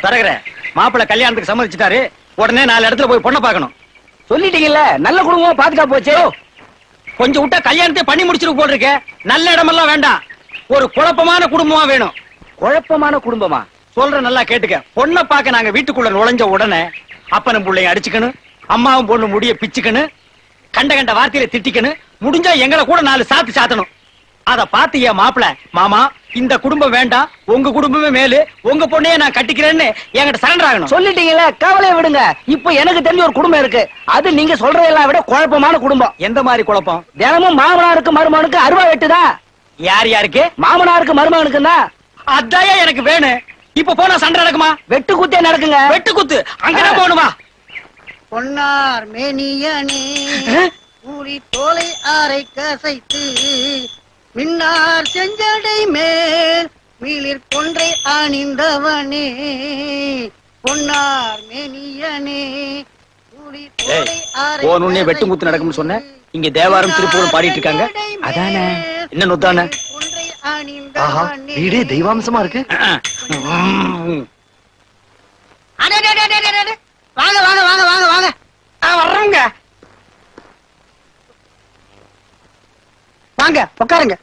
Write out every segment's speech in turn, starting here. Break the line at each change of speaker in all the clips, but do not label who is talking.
தரகர மாப்பிள்ள கல்யாணத்துக்கு சம்மதிச்சுட்டாரு. உடனே 4 இடத்துல போய் பொண்ணை பார்க்கணும்.
சொல்லிட்டீங்கல்ல, நல்ல குடும்பம் பாத்துக்கா போச்சு.
கொஞ்சம் விட்டா கல்யாணத்தை பண்ணி முடிச்சிருக்கு போல் இருக்க. நல்ல இடமெல்லாம் வேண்டாம், ஒரு குழப்பமான குடும்பமா வேணும்.
குழப்பமான குடும்பமா?
சொல்ற நல்லா கேட்டுக்க. பொண்ணை பார்க்க நாங்க வீட்டுக்குள்ள நுழைஞ்ச உடனே அப்பனும் பிள்ளையும் அடிச்சுக்கணும், அம்மாவும் பொண்ணு முடிய பிச்சுக்கணும், கண்ட கண்ட வார்த்தையில திட்டிக்கணும், முடிஞ்சா எங்களை கூட 4 சாத்து சாத்தணும். அத பார்த்து என் மாப்பிள, மாமா இந்த குடும்பம் வேண்டாம், உங்க குடும்பமே மேலு, உங்க பொண்ணையே நான் கட்டிக்கிறேன்னு என்கிட்ட சரண்டர் ஆகணும்.
சொல்லிட்டீங்கல்ல, கவலையை விடுங்க. இப்ப எனக்கு தெரிஞ்ச ஒரு குடும்பம் இருக்கு. அது நீங்க சொல்றதெல்லாம் விட குழப்பமான குடும்பம்.
எந்த மாதிரி குழப்பம்?
தினமும் மாமனாருக்கு மருமகனுக்கு அருவா வெட்டுதா.
யார் யாருக்கு?
மாமனாருக்கு மருமகனுக்கு தான்.
அதாயா எனக்கு வேணும். இப்ப போனா சண்டை நடக்குமா?
வெட்டு குத்தே நடக்குங்க.
வெட்டு குத்து அங்கதான் போகணுமா?
பொன்னார் மேனியனே பூரி தோலை ஆரை கசைத்து மின்னார் செஞ்சடை மேல் மீளிர் கொன்றை அணிந்தவனே பொன்னார் மேனியனே பூரி தோலை ஆரை
போனுன்னே வெட்டு குத்து நடக்கும்னு சொன்ன. இங்க தேவாரம் திருப்பூரும் பாடிட்டு இருக்காங்க.
அதானே
என்ன நொத்தானே?
வீடே தெய்வாம்சமா இருக்கு.
வாங்க வாங்க வாங்க வாங்க வாங்க
வர்றோங்க.
வாங்க உட்காருங்க.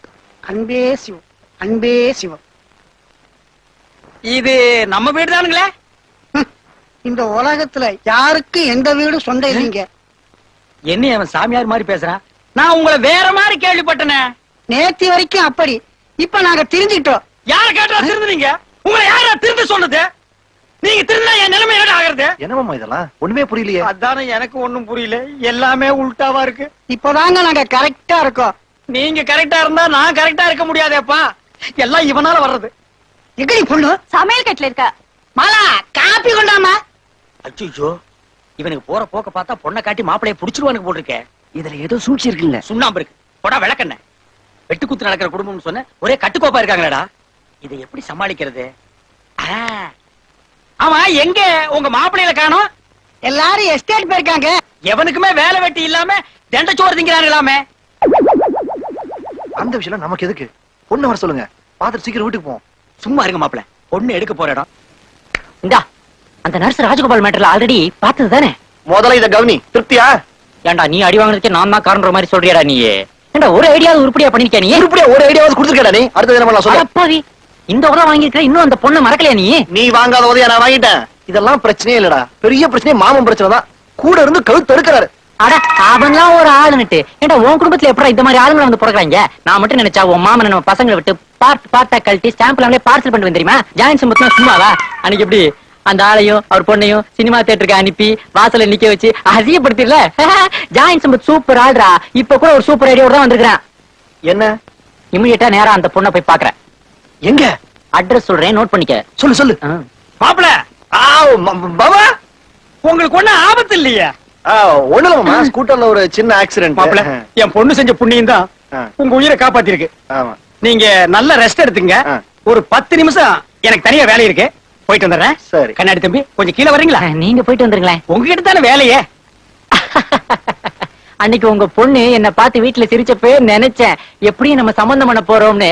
அன்பே சிவம், அன்பே சிவம்.
இது நம்ம வீடு தானுங்களே?
இந்த உலகத்துல யாருக்கு எந்த வீடு சொந்த இல்லைங்க.
என்ன அவன் சாமியார் மாதிரி பேசுறான்? நான் உங்களை வேற மாதிரி கேள்விப்பட்டனே.
நேத்தி வரைக்கும் அப்படி, இப்ப நாங்க தெரிஞ்சுக்கிட்டோம்.
யார கேட்டா திருந்துனீங்க? உங்களை யாரா திருந்து சொன்னது? நீங்க திருந்தா என் நிலைமை என்ன ஆகுறது?
என்னமாமா இதெல்லாம் ஒண்ணுமே புரியலையே.
அதானே எனக்கு ஒண்ணும் புரியல. எல்லாமே உல்டாவா இருக்கு.
இப்பதாங்க நாங்க கரெக்டா இருக்கோம்.
நீங்க கரெக்டா இருந்தா நான் கரெக்டா இருக்க முடியாதேப்பா. எல்லாம் இவனால வர்றது.
எங்கடி பொண்ணு?
சமையல் கட்டுல இருக்க.
மாலா காப்பி கொண்டாமா.
அச்சோ, இவனுக்கு போற போக்க பார்த்தா பொண்ணை காட்டி மாப்பிளைய புடிச்சிருவானுக்கு போல் இருக்கே.
இதுல ஏதோ சூழ்ச்சி இருக்குல்ல.
சுண்ணாம்பு இருக்கு. போடா விளக்கண்ண. வெட்டு குத்து நடக்கிற குடும்பம்னு சொன்ன ஒரே கட்டுக்கோப்பா இருக்காங்களடா. இதை எப்படி சமாளிக்கிறது? ஆமா, எங்க உங்க மாப்பிள்ளையில காணோம்?
எல்லாரும் எஸ்டேட் போயிருக்காங்க.
எவனுக்குமே வேலை வெட்டி இல்லாம தண்டச்சோறு திங்கிறாங்களாமே.
அந்த விஷயம் நமக்கு எதுக்கு? பொண்ணு வர சொல்லுங்க, பாத்துட்டு சீக்கிரம் வீட்டுக்கு போவோம்.
சும்மா இருங்க மாப்பிள்ள, பொண்ணு எடுக்க போற இடம்.
இந்தா, அந்த நர்ஸ் ராஜகோபால் மேட்டர்ல ஆல்ரெடி பார்த்தது தானே.
முதல்ல இத கவனி. திருப்தியா?
ஏண்டா நீ அடி வாங்குறதுக்கு நான் தான் காரணம் மாதிரி சொல்றியாடா நீ? ஏண்டா ஒரு ஐடியாவது உருப்படியா பண்ணிருக்கியா நீ?
உருப்படியா ஒரு ஐடியாவது கொடுத்துருக்கடா நீ. அடுத்தது என்ன பண்ணலாம் சொல்லு.
அப்பாவி, இந்த உதவ வாங்கிருக்க, இன்னும் அந்த பொண்ணை மறக்கலையா நீ?
நீ வாங்காத உதவியா நான் வாங்கிட்டேன். இதெல்லாம் பிரச்சனையே இல்லடா. பெரிய பிரச்சனை மாமன் பிரச்சனை தான். கூட இருந்து கழுத்து தடுக்கிறாரு.
அட அவன்லாம் ஒரு ஆளுன்னுட்டு. ஏண்டா உன் குடும்பத்துல எப்படா இந்த மாதிரி ஆளுங்களை வந்து பிறகுறாங்க? நான் மட்டும் நினைச்சா உன் மாமன் நம்ம பசங்களை விட்டு பார்ட்டா கழட்டி ஸ்டாம்ப்ல அவங்களே பார்சல் பண்ணிட்டு வந்துருமா? ஜாயின் சம்பத்னா சும்மாவா? அன்னைக்கு எப்படி அந்த ஆளையும் அவர் பொண்ணையும் சினிமா தியேட்டருக்கு அனுப்பி வாசல்ல நிக்க வச்சு அசியப்படுத்திடல? ஜாயின் சம்பத் சூப்பர் ஆள்ரா. இப்ப கூட ஒரு சூப்பர் ஐடியாவோட தான் வந்திருக்கிறேன்.
என்ன?
இமிடியேட்டா நேரா அந்த பொண்ணை போய் பாக்குறேன்.
எங்க?
அட்ரஸ் சொல்றேன், நோட் பண்ணிக்க.
சொல்லு சொல்லு.
மாப்பிள்ள,
பாபா
உங்களுக்கு ஒண்ணு ஆபத்து இல்லையா?
ஒண்ணுலமா ஸ்கூட்டர்ல ஒரு சின்ன ஆக்சிடென்ட்.
மாப்பிள்ள, என் பொண்ணு செஞ்ச புண்ணியம் தான் உங்க உயிரை காப்பாத்திருக்கு.
ஆமா,
நீங்க நல்ல ரெஸ்ட் எடுத்துங்க. ஒரு 10 நிமிஷம் எனக்கு தனியா வேலை இருக்கு, போயிட்டு வந்துடுறேன்.
சரி.
கண்ணாடி தம்பி, கொஞ்சம் கீழே வரீங்களா?
நீங்க போயிட்டு வந்துருங்களேன்.
உங்ககிட்ட தானே வேலையே.
அன்னைக்கு உங்க பொண்ணு என்ன பார்த்து வீட்டுல சிரிச்சப்பே நினைச்சேன் எப்படியும் நம்ம சம்பந்தம் பண்ண போறோம்னு.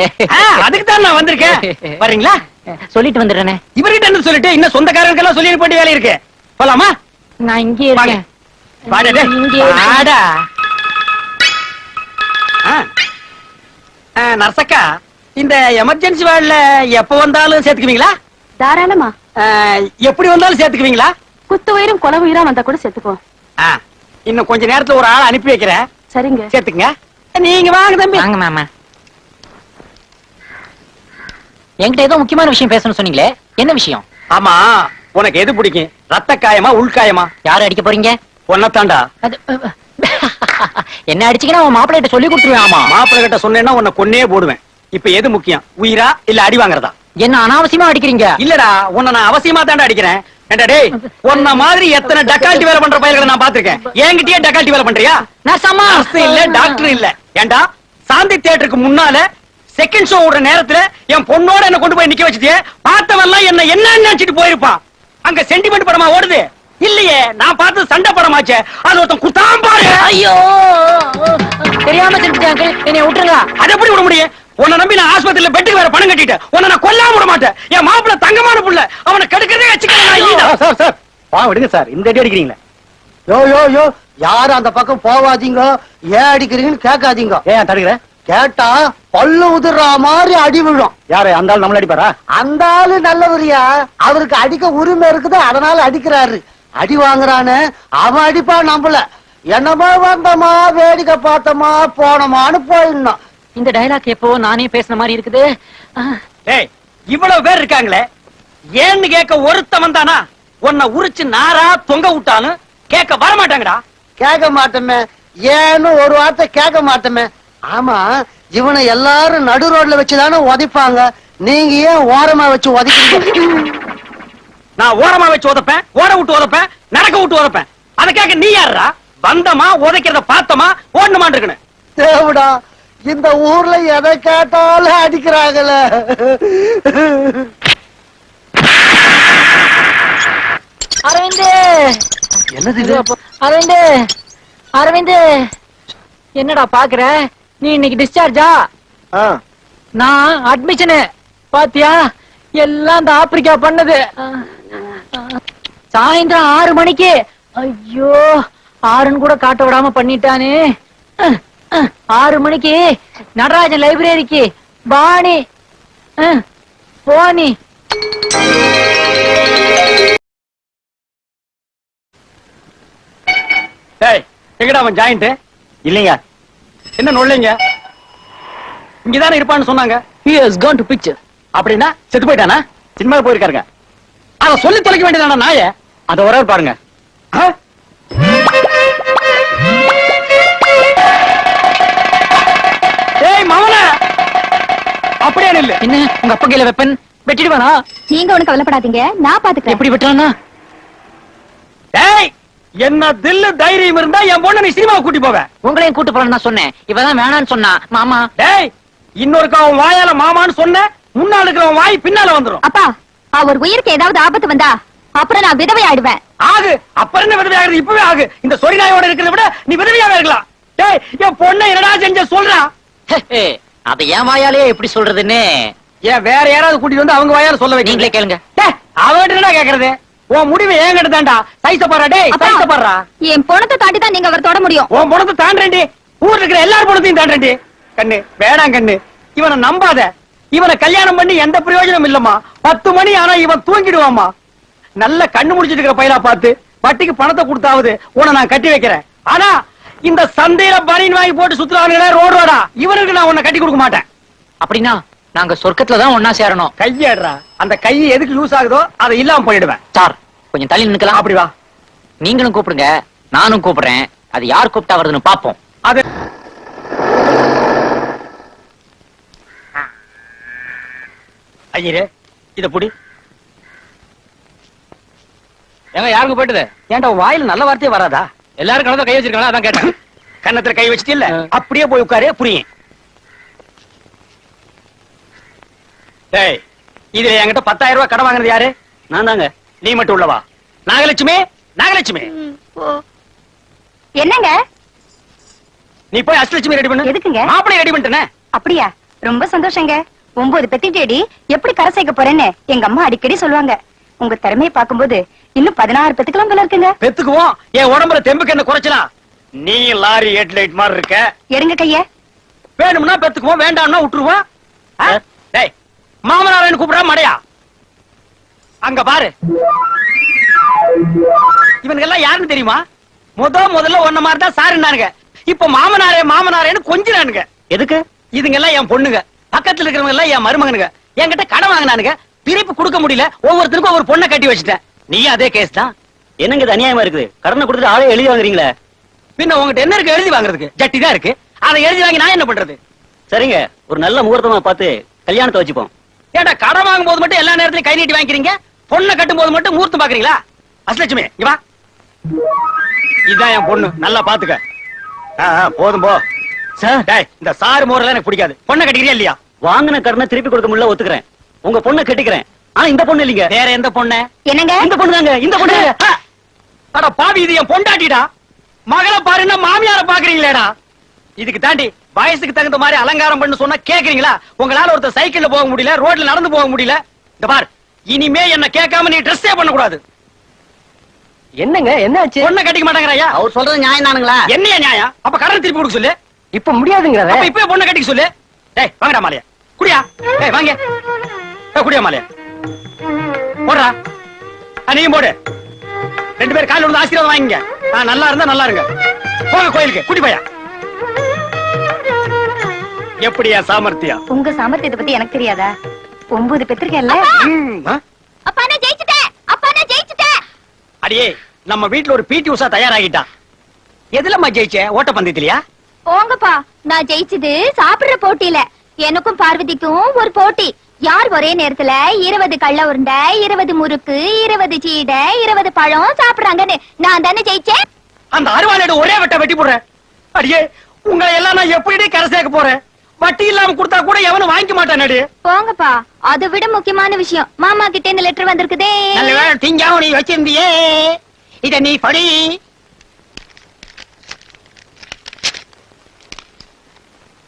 அதுக்கு தான் நான் வந்திருக்கேன். வரீங்களா?
சொல்லிட்டு வந்துடுறேனே.
இவர்கிட்ட என்ன சொல்லிட்டு இன்னும் சொந்தக்காரர்களுக்கெல்லாம் சொல்லி வேண்டிய வேலை இருக்கு. போலாமா?
நான் இங்கே இருக்கேன்.
வாடா. நர்சக்கா, இந்த எமர்ஜென்சி வார்டுல எப்ப வந்தாலும் சேர்த்துக்குவீங்களா?
தாராளமா.
எப்படி வந்தாலும் சேர்த்துக்குவீங்களா?
குத்து உயிரும் கொலை உயிரா வந்தா கூட சேர்த்துப்போம்.
இன்னும் கொஞ்ச நேரத்துல ஒரு ஆள் அனுப்பி வைக்கிறேன்.
சரிங்க,
சேர்த்துங்க. நீங்க வாங்க தம்பி.
வாங்க மாமா. என்கிட்ட ஏதோ முக்கியமான விஷயம் பேசணும்னு சொன்னீங்களே, என்ன விஷயம்?
ஆமா, உனக்கு எது பிடிக்கும்? ரத்த காயமா உள்காயமா?
யாரை அடிக்க போறீங்க?
ஒன்னத்தாண்டா.
என்ன அடிச்சீங்கன்னா உன் மாப்பிள்ளை கிட்ட சொல்லி கொடுத்துருவேன். ஆமா,
மாப்பிள்ளை கிட்ட சொன்னேன்னா உன்னை கொன்னே போடுவேன். இப்ப எது முக்கியம், உயிரா இல்ல அடி வாங்குறதா?
என்ன அனாவசியமா அடிக்கிறீங்க?
இல்லடா, உன்னை நான் அவசியமா தாண்டா அடிக்கிறேன். டேய், உன்ன மாதிரி எத்தனை டக்கால்ட்டி வேலை பண்ற பையல்களை நான் பாத்திருக்கேன். என்கிட்டயே டக்கால்ட்டி வேலை பண்றியா? நர்ஸ் இல்ல, டாக்டர் இல்ல. ஏண்டா, சாந்தி தியேட்டருக்கு முன்னால செகண்ட் ஷோ ஓடுற நேரத்துல என் பொண்ணோட என்ன கொண்டு போய் நிக்க வச்சிட்டியே. பார்த்தவெல்லாம் என்ன நினைச்சிட்டு போயிருப்பான். அங்க சென்டிமெண்ட் படமா ஓடுது இல்லையே? நான் பார்த்து சண்டை படமாச்சே. அது ஒருத்தன் குத்தாம் பாரு.
ஐயோ, தெரியாம செஞ்சுட்டாங்க, என்னை விட்டுருங்க.
அது எப்படி விட முடியும்? உன்னை நம்பி நான் ஆஸ்பத்திரியில பெட்டுக்கு வேற பணம் கட்டிட்டேன். உன்னை நான் கொல்லாம விட மாட்டேன். என் மாப்பிள்ள தங்கமான புள்ள, அவனை கெடுக்கிறதே வச்சுக்கிறேன்.
சார் சார் பா விடுங்க சார், இந்த அடி அடிக்கிறீங்களே. யோ யோ யோ, யாரும் அந்த பக்கம் போவாதீங்க, ஏன் அடிக்கிறீங்கன்னு கேட்காதீங்க. ஏன் தடுக்கிற? கேட்டா பல்லு உதிர்ற மாதிரி அடி விழும். யாரு அந்த ஆள் நம்மள அடிப்பாரா? அந்த ஆளு நல்லவரியா, அவருக்கு அடிக்க உரிமை இருக்குது, அதனால அடிக்கிறாரு. அடி வாங்குறான்னு அவன் அடிப்பா, நம்மள என்னமா வந்தமா வேடிக்கை பார்த்தமா போனமான்னு போயிடணும்.
இந்த டயலாக் எப்போ நானே பேசுன மாதிரி இருக்குது.
டேய், இவ்வளவு பேர் இருக்காங்களே, ஏன்னு கேட்க ஒருத்தன் வந்தானா உன்னை உரிச்சு நாரா தொங்க விட்டான்னு கேட்க வர மாட்டாங்கடா.
கேட்க மாட்டோமே, ஏன்னு ஒரு வார்த்தை கேட்க மாட்டோமே. ஆமா, இவனை எல்லாரும் நடு ரோட்ல வச்சுதானே உதைப்பாங்க, நீங்க ஏன் ஓரமா வச்சு உதைக்கிறீங்க?
நான் ஓரமா வச்சு உதப்பேன், ஓட விட்டு உதப்பேன், நடக்க விட்டு உதப்பேன். அதை கேட்க நீ யாருடா? வந்தமா உதைக்கிறத பார்த்தமா ஓடணுமான் இருக்கணும்.
தேவடா, இந்த ஊர்ல எதை கேட்டாலும் அடிக்கிறாங்களே.
அரவிந்த்,
என்னது இது?
அரவிந்த், அரவிந்த், என்னடா பாக்குற? நீ இன்னைக்கு டிஸ்சார்ஜா?
ஆ,
நான் அட்மிஷனு. பாத்தியா, எல்லாம் இந்த ஆப்பிரிக்கா பண்ணது. சாயந்தரம் 6 மணிக்கு. ஐயோ, 6ன்னு கூட காட்ட விடாம பண்ணிட்டானே. 6 மணிக்கு நடராஜன் லைப்ரரிக்கு பாணி போனி.
டேய், எங்கடா அவன் ஜாயிண்ட்?
இல்லைங்க.
என்ன நொல்லைங்க? இங்கதானே இருப்பான்னு சொன்னாங்க.
He has gone to picture.
அப்படின்னா செத்து போயிட்டானா?
சினிமாவுக்கு போயிருக்காருங்க.
அத சொல்லி தொலைக்க வேண்டியதான நாய?
அந்த ஒரு ஆள் பாருங்க.
ஆ? டேய் மவன, அப்படியே நில்லு.
என்ன உங்க அப்பா கையில வெப்பன் வெட்டிடுவானா?
நீங்க ஒண்ணு கவலைப்படாதீங்க, நான் பாத்துக்கிறேன்.
எப்படி வெட்டுறானா?
டேய், என்ன தில்லு தைரியம் இருந்தா என் பொண்ணு நீ சினிமாவுக்கு கூட்டி போவ.
உங்களையும் கூட்டு போறேன்னு தான் சொன்னேன். இவதான் வேணான்னு சொன்னா. மாமா,
டேய், இன்னொருக்கா அவன் வாயால மாமான்னு சொன்ன, முன்னால இருக்கிறவன் வாய் பின்னால வந்துரும்.
அப்பா, அவர் உயிருக்கு ஏதாவது ஆபத்து வந்தா அப்புறம் நான் விதவை ஆயிடுவேன்.
ஆகு, அப்புறம் என்ன விதவையாகிறது? இப்பவே ஆகு. இந்த சொரி நாயோட இருக்கிறத விட நீ விதவையாக இருக்கலாம். டேய், என் பொண்ணை என்னடா செஞ்ச சொல்றா?
அத என் வாயாலே எப்படி சொல்றதுன்னு
ஏன் வேற யாராவது கூட்டிட்டு வந்து அவங்க வாயால சொல்ல வைக்க?
நீங்களே கேளுங்க.
டேய், அவன்கிட்ட என்னடா கேக்குறது? உன் முடிவை ஏன் கிட்டதாண்டா? சைஸ பாறா. டேய்,
அப்பா,
சைஸ பாறா.
என் பொணத்தை தாண்டி தான் நீங்க அவர் தொட முடியும்.
உன் பொணத்தை தாண்டறேன்டி. ஊர்ல இருக்கிற எல்லார் பொணத்தையும் தாண்டறேன்டி. கண்ணு, வேடாம் கண்ணு. இவனை நம்பாத. இவனை கல்யாணம் பண்ணி எந்த பிரயோஜனம் இல்லம்மா. 10 மணி ஆனா இவன் தூங்கிடுவாமா. நல்ல கண்ணு முடிச்சிட்டு இருக்கிற பையலா பார்த்து வட்டிக்கு பணத்தை கொடுத்தாவது உன்னை நான் கட்டி வைக்கிறேன். ஆனா இந்த சந்தையில பனியன் வாங்கி போட்டு சுத்துறானுங்களே ரோடு ரோடா, இவனுக்கு நான் உன்னை கட்டி கொடுக்க மாட்டேன்.
அப்படின்னா நாங்க சொர்க்கத்துல தான் ஒன்னா சேரணும்.
கையேடுறா. அந்த கை எதுக்கு யூஸ் ஆகுதோ அதை இல்லாம போயிடுவேன்.
சார், கொஞ்சம் தள்ளி நிக்கலாம்.
அப்படி வா.
நீங்களும் கூப்பிடுங்க, நானும் கூப்பிடுறேன். அது யார் கூப்பிட்டா வருதுன்னு பாப்போம்.
அது ஐயரே, இத புடி.
ஏங்க, யாருக்கு போயிட்டுது?
ஏன்டா உன் வாயில நல்ல வார்த்தையே வராதா?
எல்லாரும் கணத்துல கை வச்சிருக்காங்க, அதான் கேட்டேன்.
கன்னத்துல கை வச்சிட்டு இல்ல, அப்படியே போய் உட்காரு, புரியும். டேய், இதுல என்கிட்ட 10,000 ரூபாய் கடன் வாங்குறது யாரு? நான் தாங்க. நீ மட்டும் உள்ளவா? நாகலட்சுமி, நாகலட்சுமி,
என்னங்க?
நீ போய் அஷ்டலட்சுமி ரெடி பண்ணு.
எதுக்குங்க?
மாப்பிளை ரெடி பண்ணிட்டேனே.
அப்படியா? ரொம்ப சந்தோஷங்க. 9 பெத்தி தேடி எப்படி கரை சேர்க்க போறேன்னு எங்க அம்மா அடிக்கடி சொல்லுவாங்க. உங்க திறமையை பார்க்கும்போது இன்னும் 16 பெத்துக்கலாம் போல இருக்குங்க.
பெத்துக்குவோம். என் உடம்புல தெம்புக்கு என்ன குறைச்சலாம்? நீ லாரி ஹெட்லைட் மாதிரி இருக்க.
எடுங்க கைய.
வேணும்னா பெத்துக்குவோம், வேண்டாம்னா விட்டுருவோம். டேய், மாமனாரன்னு கூப்பிடா மடையா? அங்க பாரு. இவனுக்கு எல்லாம் யாருன்னு தெரியுமா? முதல்ல ஒன்ன மாதிரி தான் சாருன்னானுங்க. இப்ப மாமனாரே மாமனாரேன்னு கொஞ்சினானுங்க. எதுக்கு? இதுங்க எல்லாம் என் பொண்ணுங்க. பக்கத்துல இருக்கிறவங்க எல்லாம் என் மருமகனுங்க. என்கிட்ட கடன் வாங்கினானுங்க. திருப்பி கொடுக்க முடியல. ஒவ்வொருத்தருக்கும் ஒரு பொண்ணை கட்டி வச்சுட்டேன். நீ அதே கேஸ் தான்.
என்னங்க இது அநியாயமா இருக்குது? கடனை கொடுத்துட்டு ஆளே எழுதி வாங்குறீங்களே.
பின்ன உங்ககிட்ட என்ன இருக்கு எழுதி வாங்குறதுக்கு? ஜட்டி தான் இருக்கு. அதை எழுதி வாங்கி நான் என்ன பண்றது?
சரிங்க, ஒரு நல்ல முகூர்த்தமா பார்த்து கல்யாணத்தை வச்சுப்போம்.
ஏண்டா, கடன் வாங்கும் போது மட்டும் எல்லா நேரத்திலும் கை நீட்டி வாங்கிக்கிறீங்க, பொண்ணை கட்டும் போது மட்டும் மூர்த்தம் பாக்குறீங்களா? அஷ்டலட்சுமி, இங்க வா. இதான் என் பொண்ணு, நல்லா பாத்துக்க.
போதும் போ.
சார், டேய், இந்த சாரு மோரெல்லாம் எனக்கு பிடிக்காது. பொண்ணை கட்டிக்கிறியா இல்லையா?
வாங்கின கடனை திருப்பி கொடுக்க முடியல, ஒத்துக்கிறேன். உங்க பொண்ணை கட்டிக்கிறேன். ஆனா இந்த பொண்ணு இல்லீங்க.
வேற எந்த பொண்ணு?
என்னங்க?
இந்த பொண்ணு தாங்க, இந்த பொண்ணு.
அட பாவி, இது என் பொண்டாட்டிடா. மகளை பாருன்னா மாமியார பாக்குறீங்களேடா. இதுக்கு தாண்டி வயசுக்கு தகுந்த மாதிரி அலங்காரம் பண்ணு சொன்னா கேக்குறீங்களா? உங்களால ஒருத்தர் சைக்கிள்ல போக முடியல, ரோட்ல நடந்து போக முடியல. இந்த பார், இனிமே என்ன கேட்காம நீ ட்ரெஸ்ஸே பண்ண கூடாது.
என்னங்க என்ன ஆச்சு?
பொண்ணை கட்டிக்க மாட்டேங்கறாயா?
அவர் சொல்றது நியாயம் தானுங்களா?
என்னையா நியாயம்? அப்ப கடன் திருப்பி கொடுக்க சொல்லு.
இப்ப முடியாதுங்கறத.
அப்ப இப்பவே பொண்ணை கட்டிக்க சொல்லு. டேய் வாங்கடா மாலையா. குடியா. டேய் வாங்க. குடியா மாலையா. போடுறா. நீயும் போடு. ரெண்டு பேரும் கால்ல விழுந்து ஆசீர்வாதம் வாங்கிங்க. நல்லா இருந்தா நல்லா இருங்க. போங்க கோயிலுக்கு. குடி போயா. எப்படியா சாமர்த்தியம்?
உங்க சாமர்த்தியத்தை பத்தி எனக்கு தெரியாதா? 9 பெத்திருக்கேன்ல. அப்பா நான் ஜெயிச்சிட்டேன். அப்பா நான் ஜெயிச்சிட்டேன்.
அடியே, நம்ம வீட்ல ஒரு பிடி உஷா தயாராகிட்டா. எதுலம்மா ஜெயிச்ச? ஓட்டப்பந்தயத்திலயா?
போங்கப்பா, நான் ஜெயிச்சது சாப்பிடுற போட்டியில. எனக்கும் பார்வதிக்கும் ஒரு போட்டி. யார் ஒரே நேரத்துல 20 கள்ள உருண்டை, 20 முறுக்கு, 20 சீடை, 20 பழம் சாப்பிடுறாங்கன்னு நான் தானே ஜெயிச்சேன்.
அந்த அருவாளோட ஒரே வெட்ட வெட்டி போடுறேன். அடியே, உங்களை எல்லாம் நான் எப்படி கரை சேர்க்க போறேன்? வட்டி இல்லாம கொடுத்தா கூட எவனும் வாங்கிக்க மாட்டானே.
போங்கப்பா, அதை விட முக்கியமான விஷயம், மாமா கிட்ட இந்த லெட்டர் வந்திருக்குதே.
நல்ல வேளை திங்காம நீ வச்சிருந்தியே. இத நீ படி.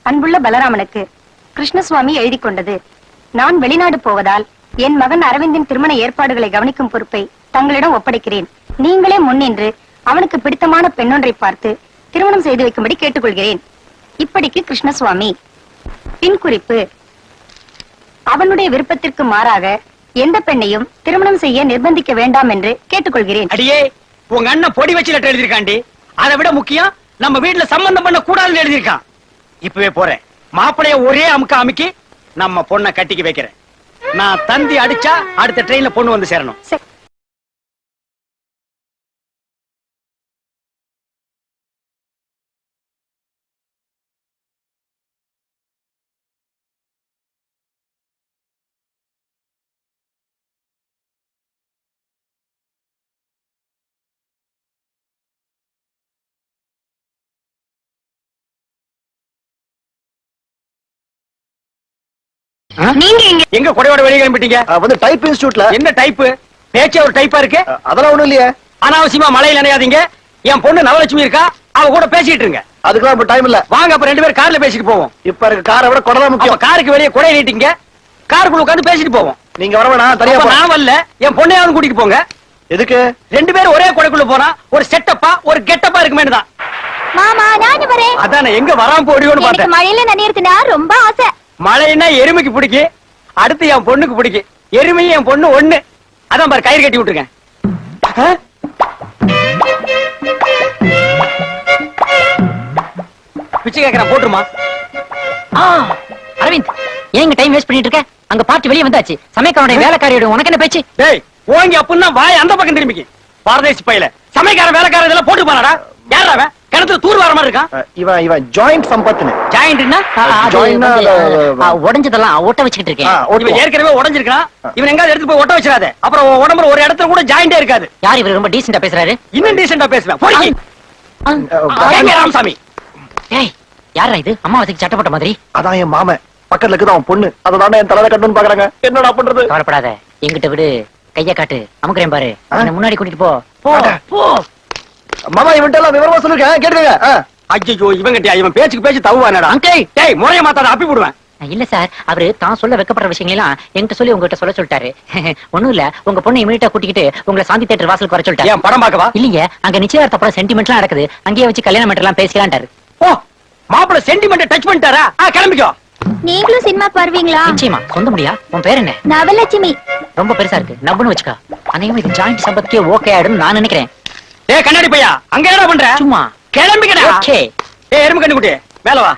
அன்புள்ள பலராமனுக்கு கிருஷ்ணசுவாமி எழுதி கொண்டது. நான் வெளிநாடு போவதால் என் மகன் அரவிந்தின் திருமண ஏற்பாடுகளை கவனிக்கும் பொறுப்பை தங்களிடம் ஒப்படைக்கிறேன். நீங்களே முன்னின்று அவனுக்கு பிடித்தமான பெண்ணொன்றை பார்த்து திருமணம் செய்து வைக்கும்படி கேட்டுக்கொள்கிறேன். இப்படிக்கு கிருஷ்ணசுவாமி. பின் குறிப்பு: அவனுடைய விருப்பத்திற்கு மாறாக எந்த பெண்ணையும் திருமணம் செய்ய நிர்பந்திக்க வேண்டாம் என்று கேட்டுக்கொள்கிறேன்.
அடியே, உங்க அண்ணன் பொடி வச்சு லெட்டர் எழுதிருக்காண்டி. அதை விட முக்கியம், நம்ம வீட்டுல சம்பந்தம் பண்ண கூடாதுன்னு எழுதிருக்கான். இப்பவே போறேன். மாப்பிளைய ஒரே அமுக்க அமுக்கி நம்ம பொண்ணை கட்டிக்க வைக்கிறேன். நான் தந்தி அடிச்சா அடுத்த ட்ரெயின்ல பொண்ணு வந்து சேரணும்.
சரி.
நீங்க இங்க
எங்க கொடையோட வெளியே கிளம்பிட்டீங்க?
வந்து டைப் இன்ஸ்டிடியூட்ல.
என்ன டைப்? பேச்சே ஒரு டைப்பா இருக்கு.
அதெல்லாம் ஒண்ணும் இல்லையே.
அனாவசியமா மழையில நினையாதீங்க. என் பொண்ணு நவலட்சுமி இருக்கா, அவ கூட பேசிட்டு இருங்க.
அதுக்கெல்லாம் இப்ப டைம் இல்ல.
வாங்க, அப்ப ரெண்டு பேரும் கார்ல பேசிட்டு போவோம்.
இப்ப இருக்க காரை விட கொடை தான்
அப்ப
முக்கியம்.
காருக்கு வெளியே கொடை நீட்டிங்க, காருக்குள்ள உட்கார்ந்து பேசிட்டு போவோம்.
நீங்க வர வேணாம், தனியா
அப்ப
போறேன்.
நான் வரல, என் பொண்ணையாவது கூட்டிட்டு போங்க.
எதுக்கு?
ரெண்டு பேரும் ஒரே கொடைக்குள்ள போனா ஒரு செட்டப்பா ஒரு கெட்டப்பா இருக்குமே தான்.
மாமா நானும் வரேன்.
அதானே எங்க வராம போடியோன்னு
எனக்கு
பார்த்தேன்.
மழையில நனையறதுனா ரொம்ப ஆசை.
மழைன்னா எருமைக்கு பிடிக்கும், அடுத்து என் பொண்ணுக்கு பிடிக்கும். எருமையும் என் பொண்ணு ஒண்ணு. அதான் பாரு, கயிறு கட்டி விட்டுருக்கேன். பிச்சை கேக்குறேன், போட்டுருமா?
அரவிந்த், ஏங்க டைம் வேஸ்ட் பண்ணிட்டு இருக்க? அங்க பார்ட்டி வெளியே வந்தாச்சு. சமயக்காரனுடைய வேலைக்காரியோட உனக்கு என்ன பேச்சு?
டேய், ஓங்கி அப்புன்னா வாய் அந்த பக்கம் திரும்பிக்கு. பாரதேசி பையில சமைக்காரன் வேலைக்காரன் இதெல்லாம் போட்டு போனாடா. யாரா அவன்? கிணத்துல தூர் வர மாதிரி இருக்கான்.
இவன் ஜாயிண்ட் சம்பத்னு.
ஜாயிண்ட்னா
joint-னா
உடஞ்சதெல்லாம் ஒட்ட வச்சுக்கிட்டு இருக்கேன்.
இவன் ஏற்கனவே உடைஞ்சிருக்கான். இவன் எங்காவது எடுத்து போய் ஒட்ட வச்சிடாத. அப்புறம் உன் உடம்புல ஒரு இடத்துல கூட ஜாயிண்டே இருக்காது.
யார் இவர் ரொம்ப டீசெண்டா பேசுறாரு?
இன்னும் டீசெண்டா பேசுவேன். போடி. எங்க ராமசாமி?
ஏய், யாரா இது? அம்மாவாசைக்கு சட்டப்பட்ட மாதிரி.
அதான் என் மாமன். பக்கத்துல இருக்குது அவன் பொண்ணு. அதனால என் தலையில கட்டணும்னு பாக்குறாங்க. என்னடா பண்றது?
கவலைப்படாத, எங்கிட்ட விடு. கைய காட்டு, அமுக்குறேன் பாரு. என்ன முன்னாடி கூட்டிட்டு போ. போ போ.
மாமா இவன்ட்ட எல்லாம் விவரமா சொல்லிருக்கேன், கேட்டுக்கங்க.
ஐயோ, இவங்கிட்ட இவன் பேச்சுக்கு பேச்சு தவுவானடா.
அங்கிள்,
டேய், முறைய மாத்தாத, அப்பி போடுவேன்.
இல்ல சார், அவரு தான் சொல்ல வைக்கப்படுற விஷயங்களெல்லாம் என்கிட்ட சொல்லி உங்ககிட்ட சொல்ல சொல்லிட்டாரு. ஒண்ணும் இல்ல, உங்க பொண்ணை இமீடியட்டா கூட்டிக்கிட்டு உங்களை சாந்தி தியேட்டர் வாசலுக்கு வர சொல்லிட்டாரு.
ஏன் படம் பார்க்கவா?
இல்லீங்க, அங்க நிச்சயதார்த்த படம் சென்டிமெண்ட்லாம் நடக்குது. அங்கேயே வச்சு கல்யாணம் மட்டும் பேசலான்ட்டாரு.
ஓ, மாப்பிள சென்டிமெண்ட் டச் பண்ணிட்டாரா? கிளம்பிக்கோ.
நீங்களும் சினிமாக்கு வருவீங்களா?
நிச்சயமா. சொந்த முடியா? உன் பேர் என்ன?
நவலட்சுமி.
ரொம்ப பெருசா இருக்கு, நம்புன்னு வச்சுக்கா. அநேகமா இது ஜாயிண்ட் சம்பத்துக்கே ஓகே ஆயிடும் நான் நினைக்கிறேன்.
ஏய் கண்ணாடி பையா, அங்க என்ன பண்ற?
சும்மா
கிளம்பிக்கடா.
ஓகே.
ஏய் எறும்பு கண்ணு குட்டி, மேல வா.